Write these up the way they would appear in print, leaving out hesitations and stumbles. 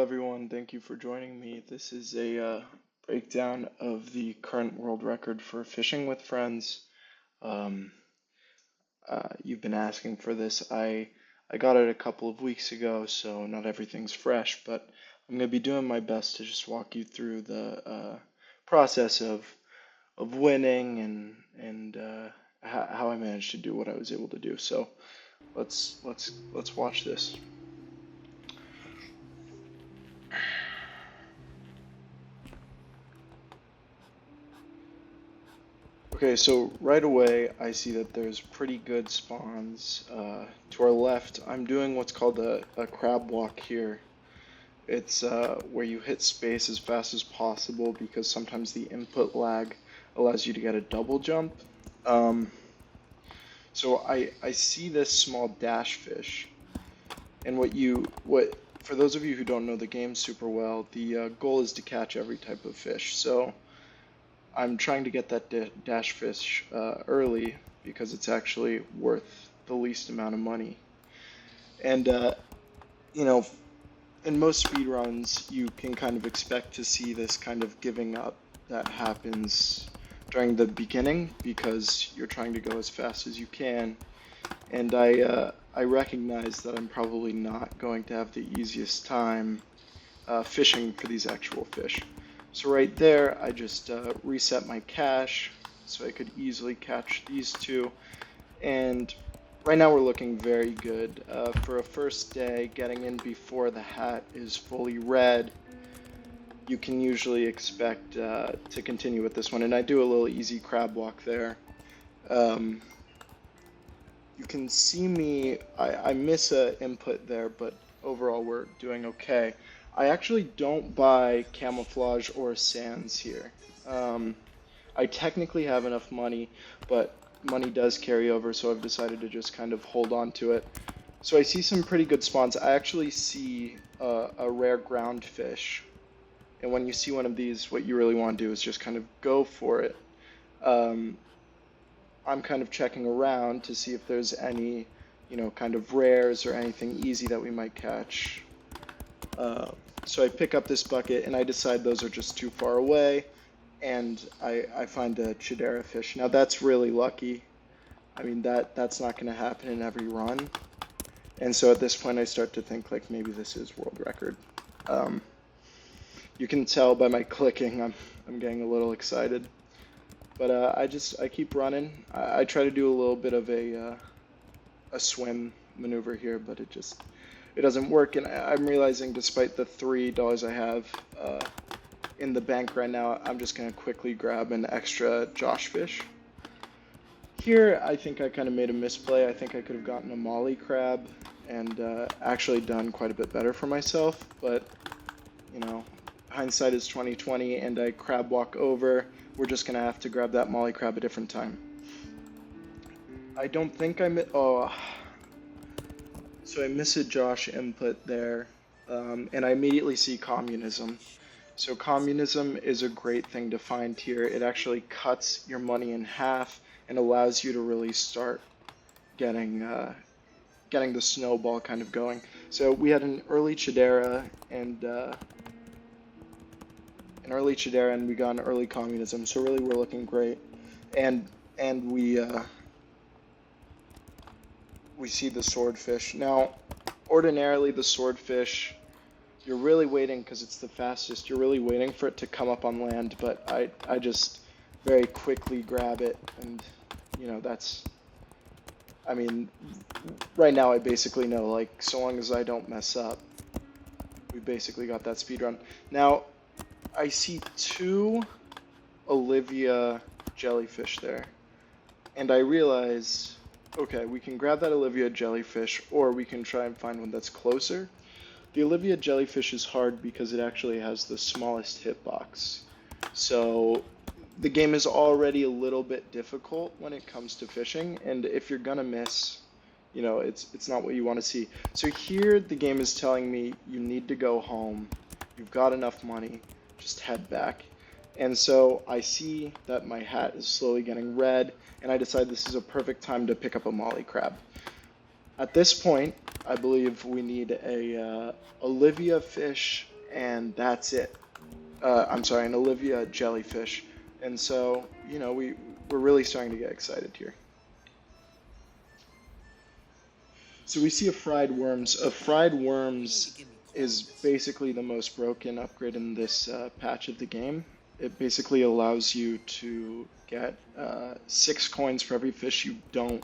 everyone. Thank you for joining me. This is a breakdown of the current world record for fishing with friends. Um, you've been asking for this. I got it a couple of weeks ago, so not everything's fresh, but I'm going to be doing my best to just walk you through the process of winning and how I managed to do what I was able to do. So let's watch this. Okay, so right away I see that there's pretty good spawns. To our left, I'm doing what's called a crab walk here. It's where you hit space as fast as possible because sometimes the input lag allows you to get a double jump. Um, so I see this small dash fish, and what for those of you who don't know the game super well, the goal is to catch every type of fish. So I'm trying to get that dash fish early because it's actually worth the least amount of money. And you know, in most speedruns, you can kind of expect to see this kind of giving up that happens during the beginning because you're trying to go as fast as you can. And I recognize that I'm probably not going to have the easiest time fishing for these actual fish. So right there, I just reset my cache so I could easily catch these two. And right now we're looking very good. For a first day, getting in before the hat is fully red, you can usually expect to continue with this one. And I do a little easy crab walk there. Um, you can see me, I miss a input there, but overall we're doing okay. I actually don't buy camouflage or sands here. Um, I technically have enough money, but money does carry over, so I've decided to just kind of hold on to it. So I see some pretty good spawns. I actually see a rare ground fish, and when you see one of these, what you really want to do is just kind of go for it. Um, I'm kind of checking around to see if there's any, kind of rares or anything easy that we might catch. Uh, so I pick up this bucket and I decide those are just too far away, and I find a Chidera fish. Now that's really lucky. I mean that's not going to happen in every run. And so at this point I start to think like maybe this is world record. Um, you can tell by my clicking I'm getting a little excited. But I keep running. I try to do a little bit of a swim maneuver here, but it doesn't work. And I'm realizing, despite the $3 I have in the bank right now, I'm just gonna quickly grab an extra Josh fish. Here, I think I kind of made a misplay. I think I could have gotten a molly crab and actually done quite a bit better for myself. But you know, hindsight is 2020, and I crab walk over. We're just gonna have to grab that molly crab a different time. I don't think I oh, so I miss a Josh input there, and I immediately see communism. So communism is a great thing to find here. It actually cuts your money in half and allows you to really start getting getting the snowball kind of going. So we had an early Chidera and we got an early communism. So really we're looking great, and and we see the swordfish. Now, ordinarily the swordfish, you're really waiting because it's the fastest. You're really waiting for it to come up on land, but I just very quickly grab it, and that's. I mean, right now I basically know like so long as I don't mess up, we basically got that speed run. Now, I see two Olivia jellyfish there, and I realize, okay, we can grab that Olivia jellyfish, or we can try and find one that's closer. The Olivia jellyfish is hard because it actually has the smallest hitbox. So the game is already a little bit difficult when it comes to fishing, and if you're gonna miss, it's not what you want to see. So here the game is telling me you need to go home. You've got enough money, just head back. And so I see that my hat is slowly getting red, and I decide this is a perfect time to pick up a molly crab. At this point, I believe we need a Olivia fish and that's it. I'm sorry, an Olivia jellyfish. And so, we're really starting to get excited here. So we see a fried worms. A fried worms is basically the most broken upgrade in this patch of the game. It basically allows you to get 6 coins for every fish you don't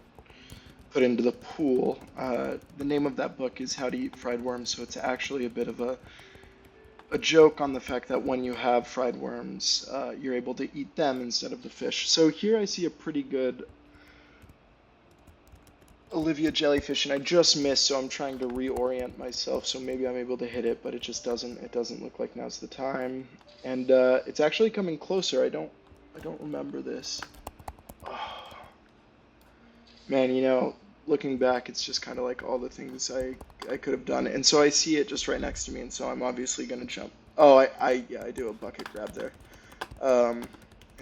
put into the pool. The name of that book is How to Eat Fried Worms, so it's actually a bit of a joke on the fact that when you have fried worms, you're able to eat them instead of the fish. So here I see a pretty good Olivia jellyfish, and I just missed, so I'm trying to reorient myself, so maybe I'm able to hit it, but it doesn't look like now's the time. And it's actually coming closer. I don't remember this. Oh, man, looking back, it's just kind of like all the things I could have done. And so I see it just right next to me, and so I'm obviously gonna jump. Oh, yeah, I do a bucket grab there. And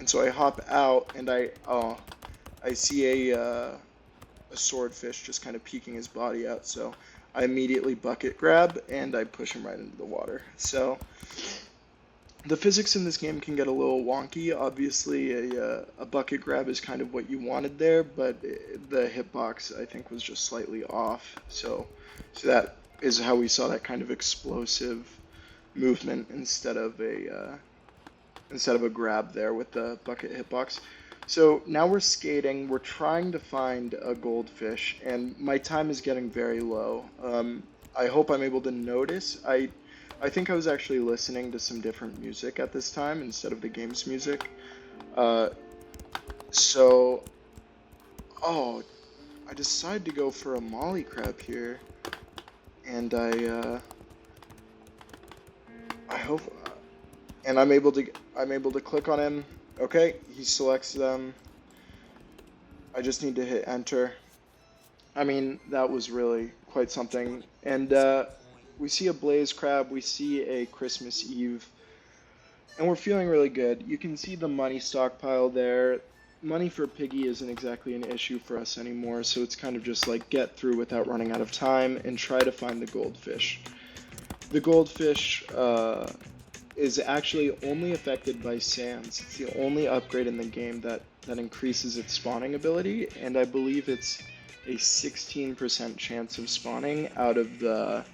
so I hop out, and I see a swordfish just kind of peeking his body out. So I immediately bucket grab and I push him right into the water. So the physics in this game can get a little wonky. Obviously, a bucket grab is kind of what you wanted there, but the hitbox I think was just slightly off. So that is how we saw that kind of explosive movement instead of a grab there with the bucket hitbox. So now we're skating, we're trying to find a goldfish, and my time is getting very low. I hope I'm able to notice. I think I was actually listening to some different music at this time instead of the game's music. So, I decided to go for a molly crab here, and I hope, and I'm able to click on him. Okay, he selects them. I just need to hit enter. I mean, that was really quite something. And we see a blaze crab, we see a Christmas Eve, and we're feeling really good. You can see the money stockpile there. Money for Piggy isn't exactly an issue for us anymore, so it's kind of just like get through without running out of time and try to find the goldfish. The goldfish is actually only affected by sands. It's the only upgrade in the game that increases its spawning ability, and I believe it's a 16% chance of spawning out of the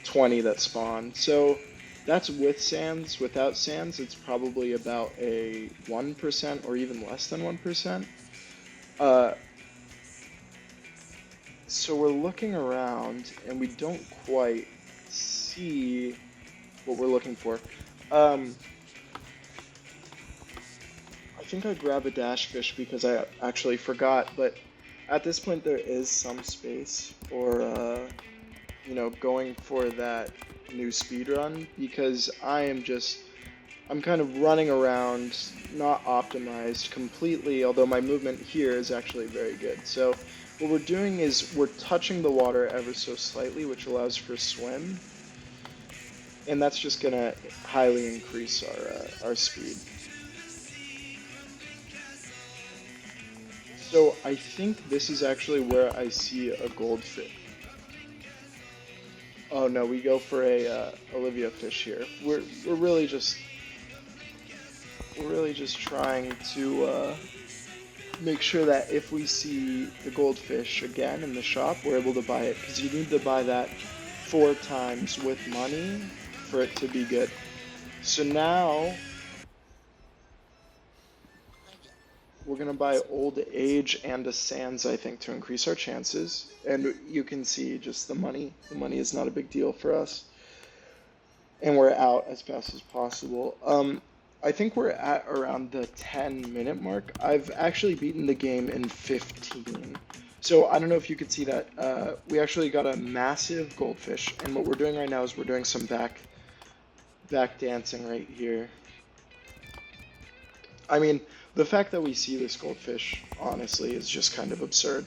20 that spawn. So that's with sands. Without sands, it's probably about a 1% or even less than 1%. So we're looking around and we don't quite see what we're looking for. I think I grab a dash fish because I actually forgot, but at this point there is some space for going for that new speed run, because I'm kind of running around, not optimized completely, although my movement here is actually very good. So what we're doing is we're touching the water ever so slightly, which allows for swim, and that's just gonna highly increase our speed. So I think this is actually where I see a goldfish. Oh no, we go for a Olivia fish here. We're really just trying to make sure that if we see the goldfish again in the shop, we're able to buy it, because you need to buy that 4 times with money for it to be good. So now we're gonna buy Old Age and a Sands, I think, to increase our chances. And you can see just the money. The money is not a big deal for us. And we're out as fast as possible. I think we're at around the 10-minute mark. I've actually beaten the game in 15. So I don't know if you could see that. We actually got a massive goldfish. And what we're doing right now is we're doing some back dancing right here. I mean, the fact that we see this goldfish, honestly, is just kind of absurd.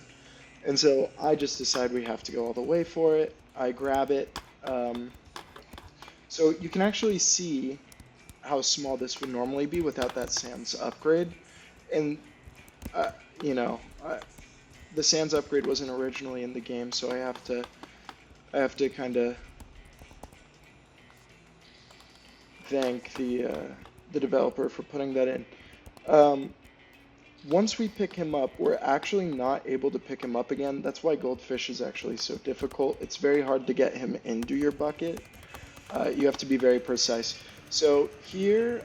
And so I just decide we have to go all the way for it. I grab it. So you can actually see how small this would normally be without that Sands upgrade. And, the Sands upgrade wasn't originally in the game, so I have to kind of thank the developer for putting that in. Um, Once we pick him up, we're actually not able to pick him up again. That's why goldfish is actually so difficult. It's very hard to get him into your bucket. You have to be very precise. So here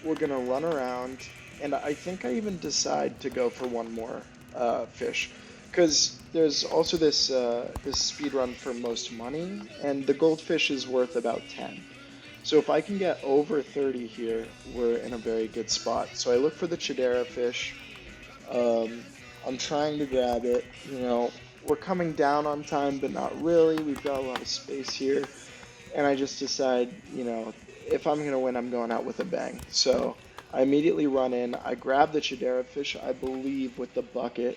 we're gonna run around, and I think I even decide to go for one more fish, because there's also this speed run for most money, and the goldfish is worth about 10. So if I can get over 30 here, we're in a very good spot. So I look for the Chidera fish. Um, I'm trying to grab it. We're coming down on time, but not really. We've got a lot of space here. And I just decide, if I'm going to win, I'm going out with a bang. So I immediately run in. I grab the Chidera fish, I believe, with the bucket.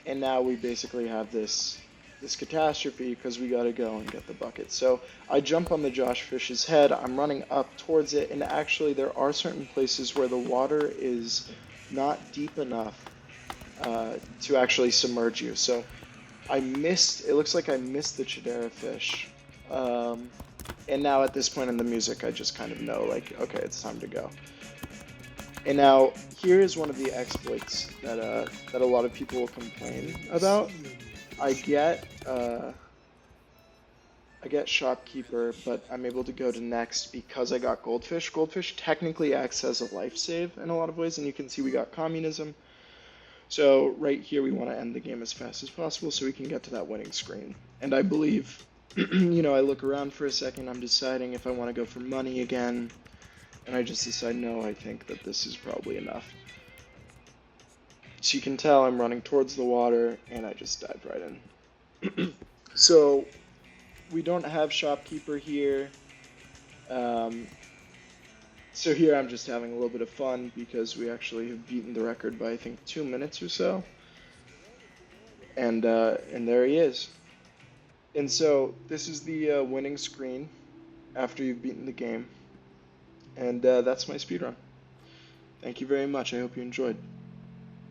And now we basically have this catastrophe because we got to go and get the bucket. So I jump on the Josh Fish's head. I'm running up towards it, and actually there are certain places where the water is not deep enough to actually submerge you. So I missed. It looks like I missed the Chidera fish. And now at this point in the music, I just kind of know, like, okay, it's time to go. And now here is one of the exploits that a lot of people will complain about. I get shopkeeper, but I'm able to go to next because I got goldfish. Goldfish technically acts as a life save in a lot of ways, and you can see we got communism. So right here we want to end the game as fast as possible so we can get to that winning screen. And I believe, I look around for a second, I'm deciding if I want to go for money again, and I just decide no, I think that this is probably enough. So you can tell I'm running towards the water, and I just dive right in. So we don't have shopkeeper here. So here I'm just having a little bit of fun because we actually have beaten the record by I think 2 minutes or so. And there he is. And so this is the winning screen after you've beaten the game. And that's my speedrun. Thank you very much. I hope you enjoyed.